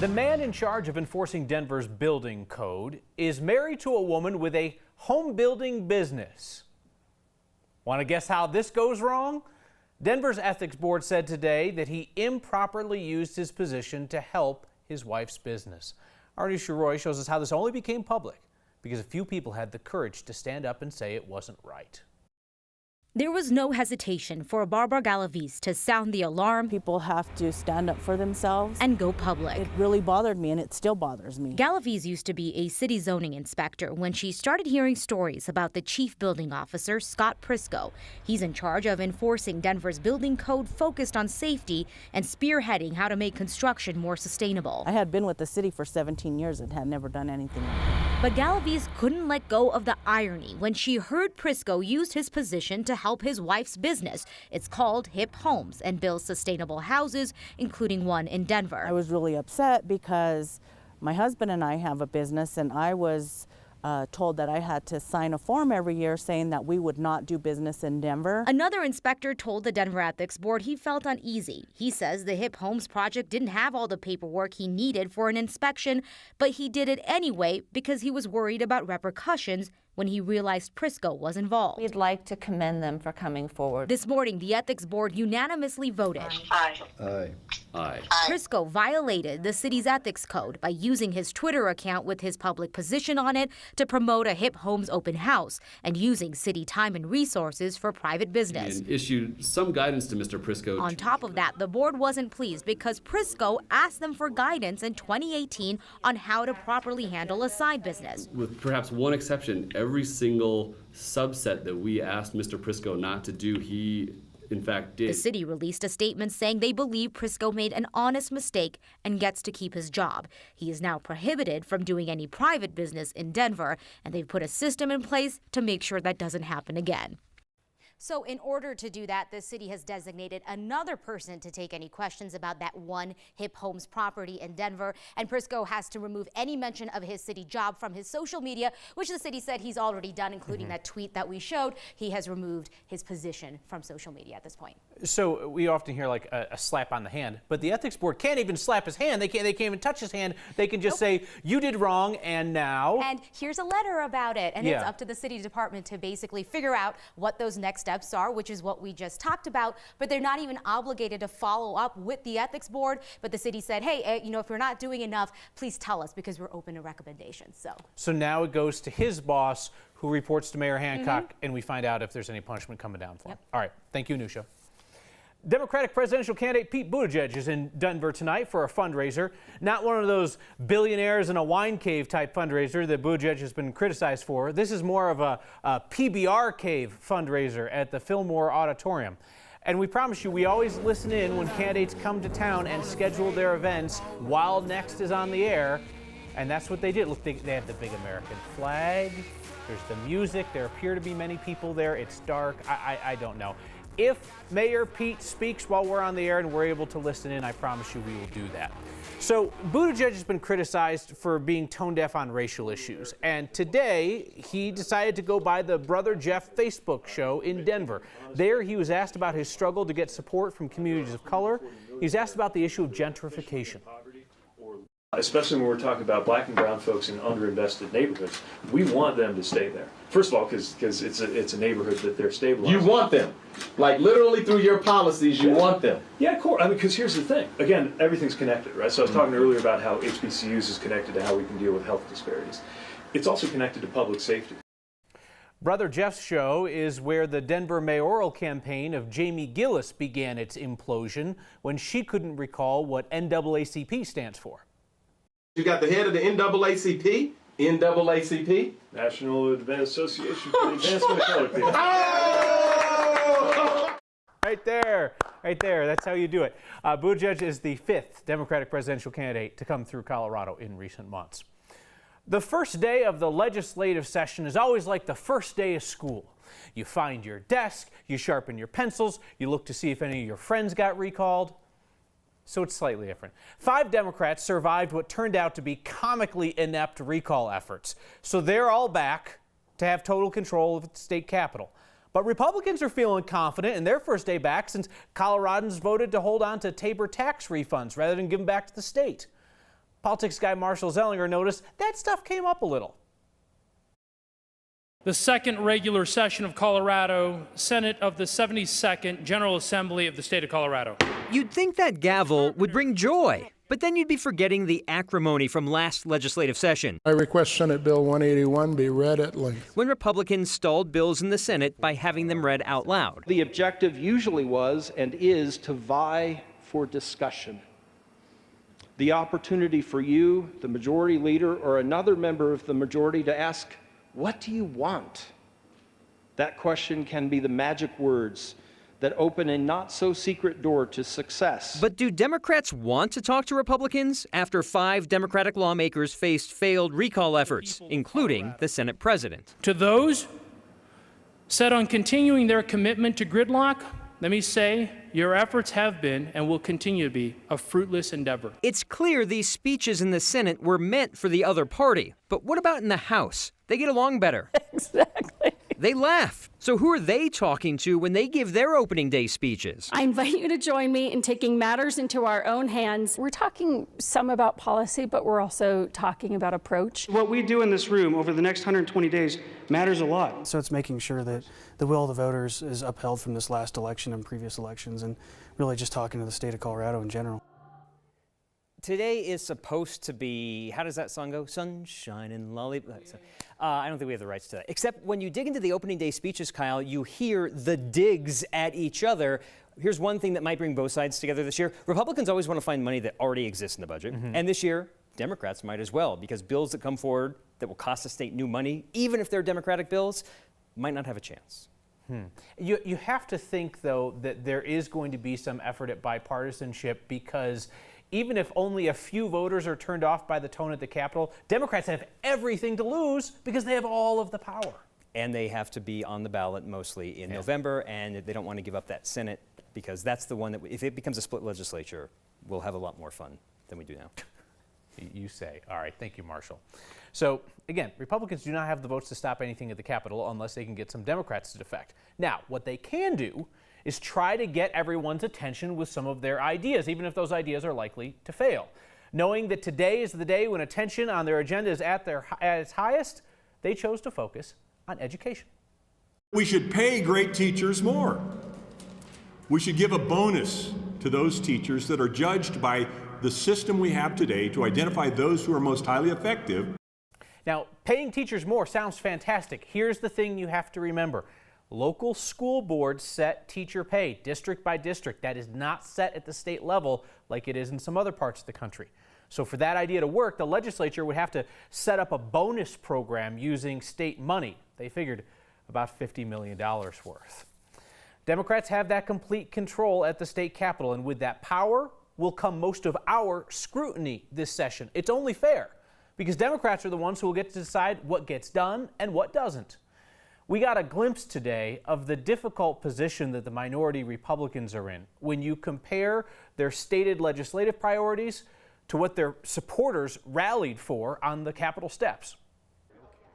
The man in charge of enforcing Denver's building code is married to a woman with a home building business. Want to guess how this goes wrong? Denver's ethics board said today that he improperly used his position to help his wife's business. Arnie Sharoy shows us how this only became public because a few people had the courage to stand up and say it wasn't right. There was no hesitation for Barbara Galaviz to sound the alarm. People have to stand up for themselves And go public. It really bothered me, and it still bothers me. Galaviz used to be a city zoning inspector when she started hearing stories about the chief building officer, Scott Crisco. He's in charge of enforcing Denver's building code focused on safety and spearheading how to make construction more sustainable. I had been with the city for 17 years and had never done anything like that. But Galaviz couldn't let go of the irony when she heard Crisco used his position to help his wife's business. It's called Hip Homes and builds sustainable houses, including one in Denver. I was really upset because my husband and I have a business, and I was told that I had to sign a form every year saying that we would not do business in Denver. Another inspector told the Denver Ethics Board he felt uneasy. He says the Hip Homes project didn't have all the paperwork he needed for an inspection, but he did it anyway because he was worried about repercussions when he realized Crisco was involved. We'd like to commend them for coming forward. This morning, the Ethics Board unanimously voted. Aye. Aye. Aye. Crisco violated the city's ethics code by using his Twitter account with his public position on it to promote a Hip Homes open house and using city time and resources for private business. And issued some guidance to Mr. Crisco. On top of that, the board wasn't pleased because Crisco asked them for guidance in 2018 on how to properly handle a side business. With perhaps one exception, every single subset that we asked Mr. Crisco not to do, he in fact did. The city released a statement saying they believe Crisco made an honest mistake and gets to keep his job. He is now prohibited from doing any private business in Denver, and they've put a system in place to make sure that doesn't happen again. So in order to do that, the city has designated another person to take any questions about that one Hip Homes property in Denver. And Crisco has to remove any mention of his city job from his social media, which the city said he's already done, including that tweet that we showed. He has removed his position from social media at this point. So we often hear like a slap on the hand, but the ethics board can't even slap his hand. They can't even touch his hand. They can just say, you did wrong, and now. And here's a letter about it. And it's up to the city department to basically figure out what those next steps are, which is what we just talked about, but they're not even obligated to follow up with the ethics board. But the city said, hey, if you're not doing enough, please tell us because we're open to recommendations. So now it goes to his boss, who reports to Mayor Hancock, and we find out if there's any punishment coming down for him. All right. Thank you, Nusha. Democratic presidential candidate Pete Buttigieg is in Denver tonight for a fundraiser. Not one of those billionaires in a wine cave type fundraiser that Buttigieg has been criticized for. This is more of a PBR cave fundraiser at the Fillmore Auditorium. And we promise you, we always listen in when candidates come to town and schedule their events while Next is on the air. And that's what they did. Look, they have the big American flag. There's the music. There appear to be many people there. It's dark. I don't know. If Mayor Pete speaks while we're on the air and we're able to listen in, I promise you we will do that. So Buttigieg has been criticized for being tone deaf on racial issues. And today he decided to go by the Brother Jeff Facebook show in Denver. There he was asked about his struggle to get support from communities of color. He's asked about the issue of gentrification. Especially when we're talking about black and brown folks in underinvested neighborhoods, we want them to stay there. First of all, because it's a neighborhood that they're stabilizing. You want them, like literally through your policies, you want them. Yeah, of course. I mean, because here's the thing. Again, everything's connected, right? So I was talking earlier about how HBCUs is connected to how we can deal with health disparities. It's also connected to public safety. Brother Jeff's show is where the Denver mayoral campaign of Jamie Gillis began its implosion when she couldn't recall what NAACP stands for. You got the head of the NAACP, National Association for the Advancement of Colored People. Oh! Right there. That's how you do it. Buttigieg is the 5th Democratic presidential candidate to come through Colorado in recent months. The first day of the legislative session is always like the first day of school. You find your desk, you sharpen your pencils, you look to see if any of your friends got recalled. So it's slightly different. 5 Democrats survived what turned out to be comically inept recall efforts. So they're all back to have total control of the state capitol. But Republicans are feeling confident in their first day back since Coloradans voted to hold on to Tabor tax refunds rather than give them back to the state. Politics guy Marshall Zellinger noticed that stuff came up a little. The second regular session of Colorado, Senate of the 72nd General Assembly of the state of Colorado. You'd think that gavel would bring joy, but then you'd be forgetting the acrimony from last legislative session. I request Senate Bill 181 be read at length. When Republicans stalled bills in the Senate by having them read out loud. The objective usually was and is to vie for discussion. The opportunity for you, the majority leader, or another member of the majority to ask, what do you want? That question can be the magic words that open a not-so-secret door to success. But do Democrats want to talk to Republicans after 5 Democratic lawmakers faced failed recall efforts, including the Senate president? To those set on continuing their commitment to gridlock, let me say, your efforts have been and will continue to be a fruitless endeavor. It's clear these speeches in the Senate were meant for the other party. But what about in the House? They get along better. Exactly. They laugh. So who are they talking to when they give their opening day speeches? I invite you to join me in taking matters into our own hands. We're talking some about policy, but we're also talking about approach. What we do in this room over the next 120 days matters a lot. So it's making sure that the will of the voters is upheld from this last election and previous elections, and really just talking to the state of Colorado in general. Today is supposed to be, how does that song go? Sunshine and lollipop. I don't think we have the rights to that. Except when you dig into the opening day speeches, Kyle, you hear the digs at each other. Here's one thing that might bring both sides together this year. Republicans always want to find money that already exists in the budget. And this year, Democrats might as well, because bills that come forward that will cost the state new money, even if they're Democratic bills, might not have a chance. You have to think, though, that there is going to be some effort at bipartisanship, because even if only a few voters are turned off by the tone at the Capitol, Democrats have everything to lose because they have all of the power. And they have to be on the ballot mostly in November, and they don't want to give up that Senate, because that's the one that, if it becomes a split legislature, we'll have a lot more fun than we do now. You say. All right, thank you, Marshall. So, again, Republicans do not have the votes to stop anything at the Capitol unless they can get some Democrats to defect. Now, what they can do is try to get everyone's attention with some of their ideas, even if those ideas are likely to fail. Knowing that today is the day when attention on their agenda is at its highest, they chose to focus on education. We should pay great teachers more. We should give a bonus to those teachers that are judged by the system we have today to identify those who are most highly effective. Now, paying teachers more sounds fantastic. Here's the thing you have to remember. Local school boards set teacher pay district by district. That is not set at the state level like it is in some other parts of the country. So for that idea to work, the legislature would have to set up a bonus program using state money. They figured about $50 million worth. Democrats have that complete control at the state capitol, and with that power will come most of our scrutiny this session. It's only fair, because Democrats are the ones who will get to decide what gets done and what doesn't. We got a glimpse today of the difficult position that the minority Republicans are in when you compare their stated legislative priorities to what their supporters rallied for on the Capitol steps.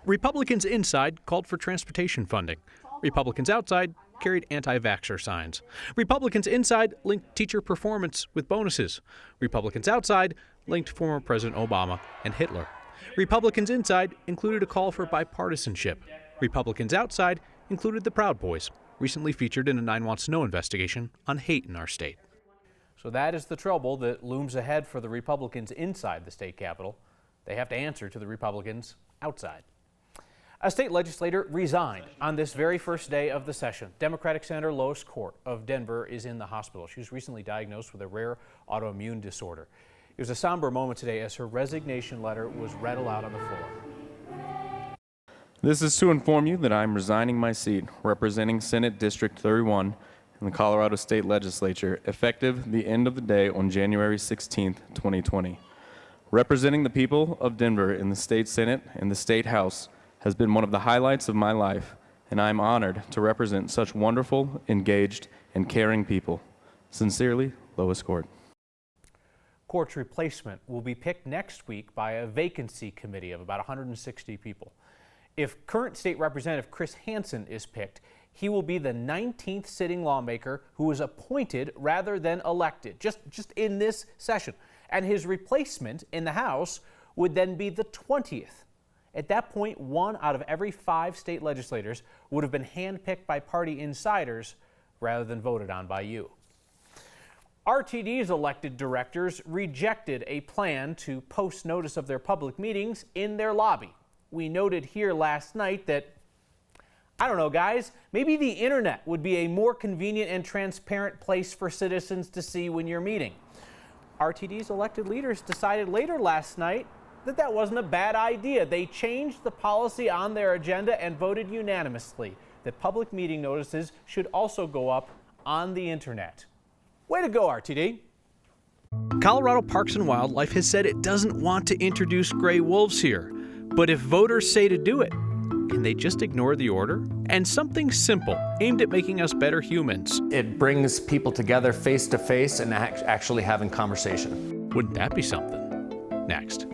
Republicans inside called for transportation funding. Republicans outside carried anti-vaxxer signs. Republicans inside linked teacher performance with bonuses. Republicans outside linked former President Obama and Hitler. Republicans inside included a call for bipartisanship. Republicans outside included the Proud Boys, recently featured in a 9 Wants to Know investigation on hate in our state. So that is the trouble that looms ahead for the Republicans inside the state capitol. They have to answer to the Republicans outside. A state legislator resigned on this very first day of the session. Democratic Senator Lois Court of Denver is in the hospital. She was recently diagnosed with a rare autoimmune disorder. It was a somber moment today as her resignation letter was read aloud on the floor. This is to inform you that I am resigning my seat representing Senate District 31 in the Colorado State Legislature, effective the end of the day on January 16, 2020. Representing the people of Denver in the State Senate and the State House has been one of the highlights of my life, and I am honored to represent such wonderful, engaged, and caring people. Sincerely, Lois Court. Court's replacement will be picked next week by a vacancy committee of about 160 people. If current state representative Chris Hansen is picked, he will be the 19th sitting lawmaker who was appointed rather than elected, just in this session. and his replacement in the House would then be the 20th. At that point, 1 out of every 5 state legislators would have been handpicked by party insiders rather than voted on by you. RTD's elected directors rejected a plan to post notice of their public meetings in their lobby. We noted here last night that, I don't know, guys, maybe the internet would be a more convenient and transparent place for citizens to see when you're meeting. RTD's elected leaders decided later last night that that wasn't a bad idea. They changed the policy on their agenda and voted unanimously that public meeting notices should also go up on the internet. Way to go, RTD. Colorado Parks and Wildlife has said it doesn't want to introduce gray wolves here. But if voters say to do it, can they just ignore the order? And something simple, aimed at making us better humans. It brings people together face to face and actually having conversation. Wouldn't that be something? Next.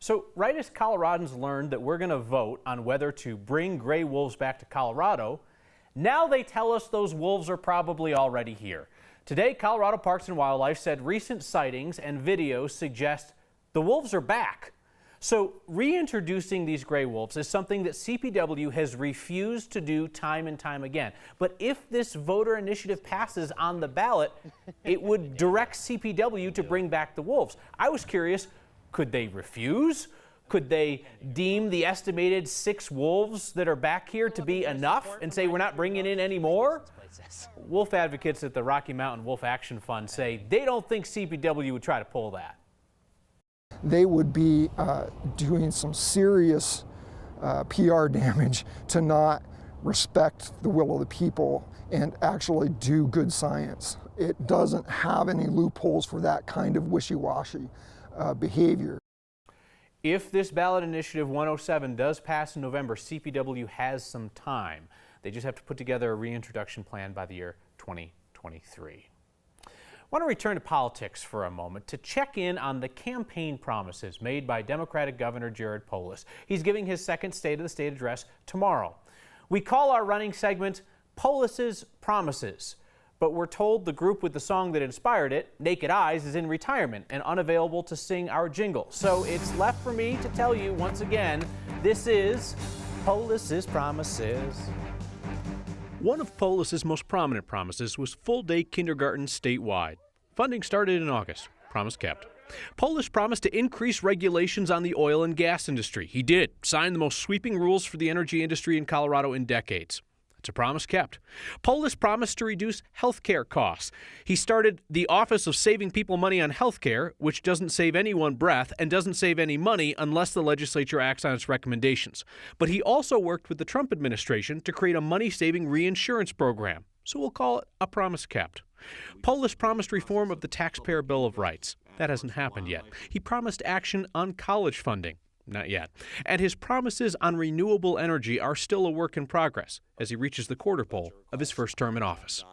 So right as Coloradans learned that we're going to vote on whether to bring gray wolves back to Colorado, now they tell us those wolves are probably already here. Today, Colorado Parks and Wildlife said recent sightings and videos suggest the wolves are back. So reintroducing these gray wolves is something that CPW has refused to do time and time again. But if this voter initiative passes on the ballot, it would direct CPW to bring back the wolves. I was curious, could they refuse? Could they deem the estimated 6 wolves that are back here to be enough and say we're not bringing in any more? Wolf advocates at the Rocky Mountain Wolf Action Fund say they don't think CPW would try to pull that. They would be doing some serious PR damage to not respect the will of the people and actually do good science. It doesn't have any loopholes for that kind of wishy-washy behavior. If this ballot initiative 107 does pass in November, CPW has some time. They just have to put together a reintroduction plan by the year 2023. I want to return to politics for a moment to check in on the campaign promises made by Democratic Governor Jared Polis. He's giving his second State of the State address tomorrow. We call our running segment Polis's Promises. But we're told the group with the song that inspired it, Naked Eyes, is in retirement and unavailable to sing our jingle. So it's left for me to tell you once again, this is Polis's Promises. One of Polis's most prominent promises was full-day kindergarten statewide. Funding started in August. Promise kept. Polis promised to increase regulations on the oil and gas industry. He did, signed the most sweeping rules for the energy industry in Colorado in decades. It's a promise kept. Polis promised to reduce health care costs. He started the Office of Saving People Money on Health Care, which doesn't save anyone breath and doesn't save any money unless the legislature acts on its recommendations. But he also worked with the Trump administration to create a money-saving reinsurance program. So we'll call it a promise kept. Polis promised reform of the Taxpayer Bill of Rights. That hasn't happened yet. He promised action on college funding. Not yet. And his promises on renewable energy are still a work in progress as he reaches the quarter pole of his first term in office.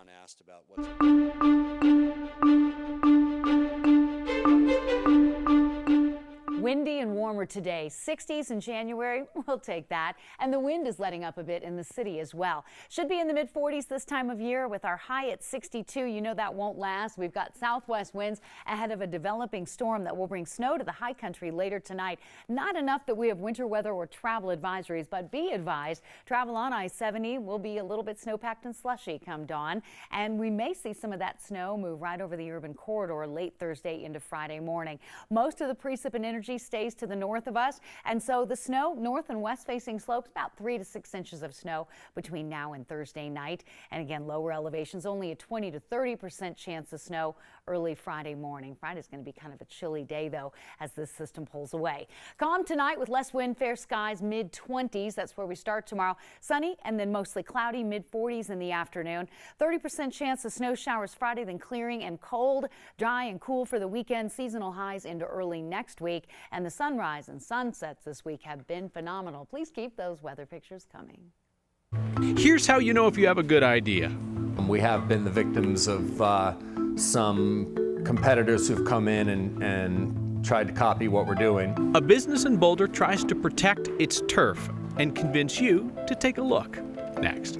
Windy and warmer today. 60s in January, we'll take that. And the wind is letting up a bit in the city as well. Should be in the mid-40s this time of year with our high at 62. You know that won't last. We've got southwest winds ahead of a developing storm that will bring snow to the high country later tonight. Not enough that we have winter weather or travel advisories, but be advised, travel on I-70 will be a little bit snow-packed and slushy come dawn. And we may see some of that snow move right over the urban corridor late Thursday into Friday morning. Most of the precip and energy stays to the north of us, and so the snow north and west facing slopes, about 3 to 6 inches of snow between now and Thursday night. And again, lower elevations, only a 20 to 30% chance of snow early Friday morning. Friday's going to be kind of a chilly day though as this system pulls away. Calm tonight with less wind, fair skies, mid-20s. That's where we start tomorrow. Sunny and then mostly cloudy, mid-40s in the afternoon. 30% chance of snow showers Friday, then clearing and cold, dry and cool for the weekend. Seasonal highs into early next week. And the sunrise and sunsets this week have been phenomenal. Please keep those weather pictures coming. Here's how you know if you have a good idea. We have been the victims of some competitors who've come in and tried to copy what we're doing. A business in Boulder tries to protect its turf and convince you to take a look. Next.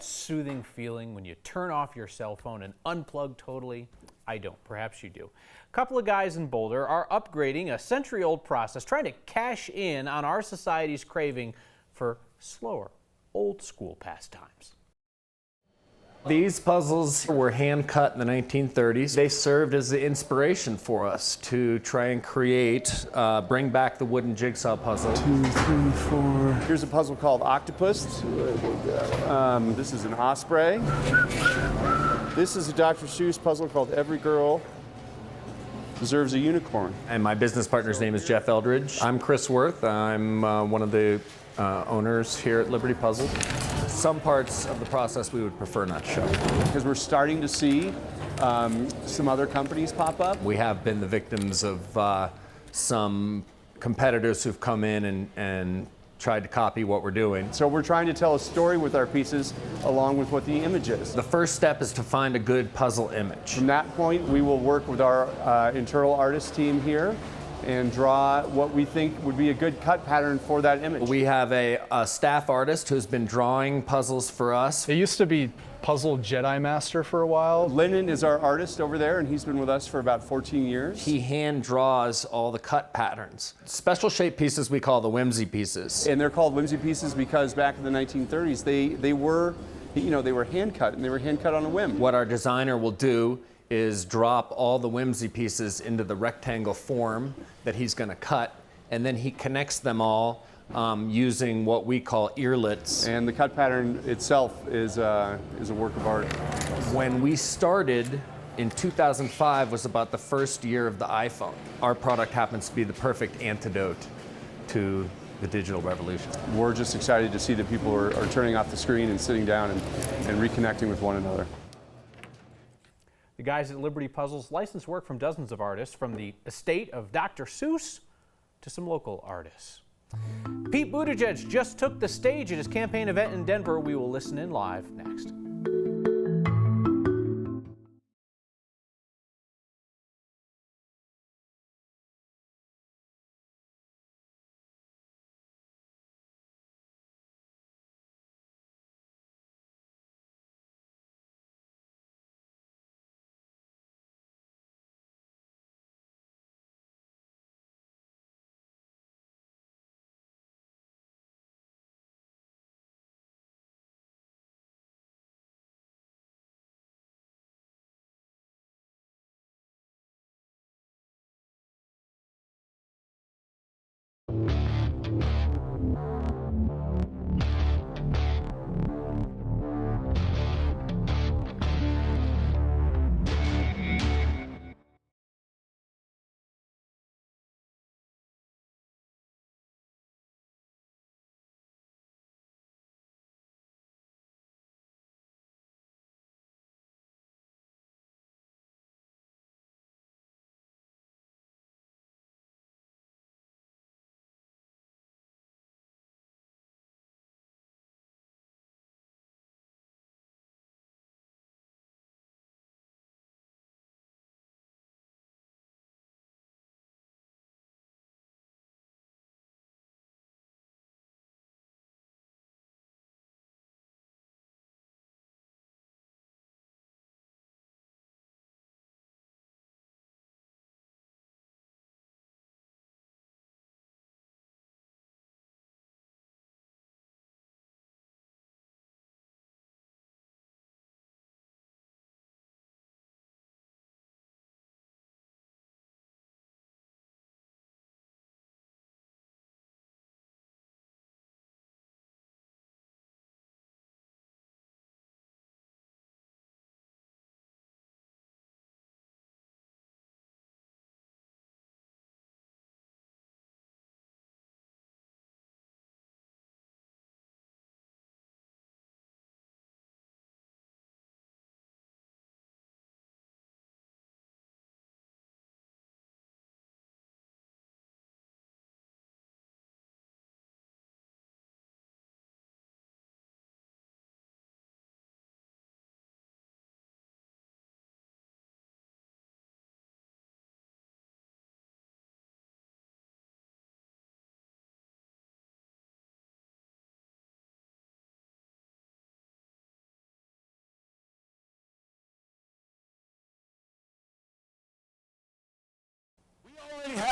that soothing feeling when you turn off your cell phone and unplug totally? I don't. Perhaps you do. A couple of guys in Boulder are upgrading a century-old process, trying to cash in on our society's craving for slower, old-school pastimes. These puzzles were hand cut in the 1930s. They served as the inspiration for us to try and create, bring back the wooden jigsaw puzzle. 2, 3, 4. Here's a puzzle called Octopus. This is an osprey. This is a Dr. Seuss puzzle called Every Girl Deserves a Unicorn. And my business partner's name is Jeff Eldridge. I'm Chris Worth. I'm one of the owners here at Liberty Puzzle. Some parts of the process we would prefer not to show. Because we're starting to see some other companies pop up. We have been the victims of some competitors who've come in and tried to copy what we're doing. So we're trying to tell a story with our pieces along with what the image is. The first step is to find a good puzzle image. From that point, we will work with our internal artist team here and draw what we think would be a good cut pattern for that image. We have a staff artist who's been drawing puzzles for us. It used to be Puzzle Jedi Master for a while. Lyndon is our artist over there, and he's been with us for about 14 years. He hand draws all the cut patterns. Special shape pieces we call the whimsy pieces. And they're called whimsy pieces because back in the 1930s, they were hand cut, and they were hand cut on a whim. What our designer will do is drop all the whimsy pieces into the rectangle form that he's going to cut, and then he connects them all using what we call earlets. And the cut pattern itself is a work of art. When we started in 2005 was about the first year of the iPhone. Our product happens to be the perfect antidote to the digital revolution. We're just excited to see that people are turning off the screen and sitting down and reconnecting with one another. The guys at Liberty Puzzles license work from dozens of artists, from the estate of Dr. Seuss to some local artists. Pete Buttigieg just took the stage at his campaign event in Denver. We will listen in live next.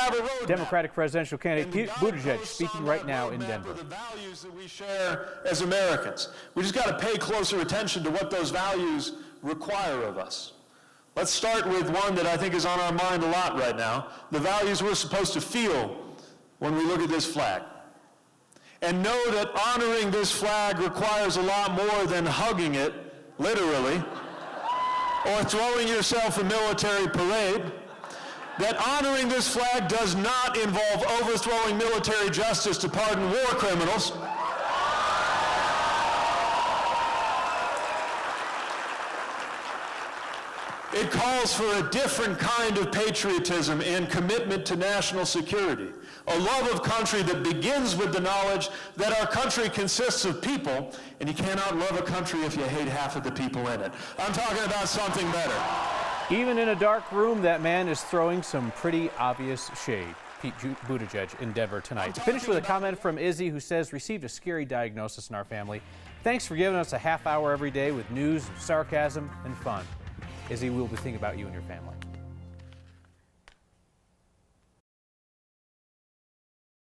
have a road. Democratic presidential candidate Pete Buttigieg speaking right now in Denver. The values that we share as Americans. We just got to pay closer attention to what those values require of us. Let's start with one that I think is on our mind a lot right now, the values we're supposed to feel when we look at this flag. And know that honoring this flag requires a lot more than hugging it, literally, or throwing yourself a military parade. That honoring this flag does not involve overthrowing military justice to pardon war criminals. It calls for a different kind of patriotism and commitment to national security. A love of country that begins with the knowledge that our country consists of people, and you cannot love a country if you hate half of the people in it. I'm talking about something better. Even in a dark room, that man is throwing some pretty obvious shade. Pete Buttigieg in Denver tonight. To finish with a comment from Izzy, who says, received a scary diagnosis in our family. Thanks for giving us a half hour every day with news, sarcasm, and fun. Izzy, we'll be thinking about you and your family.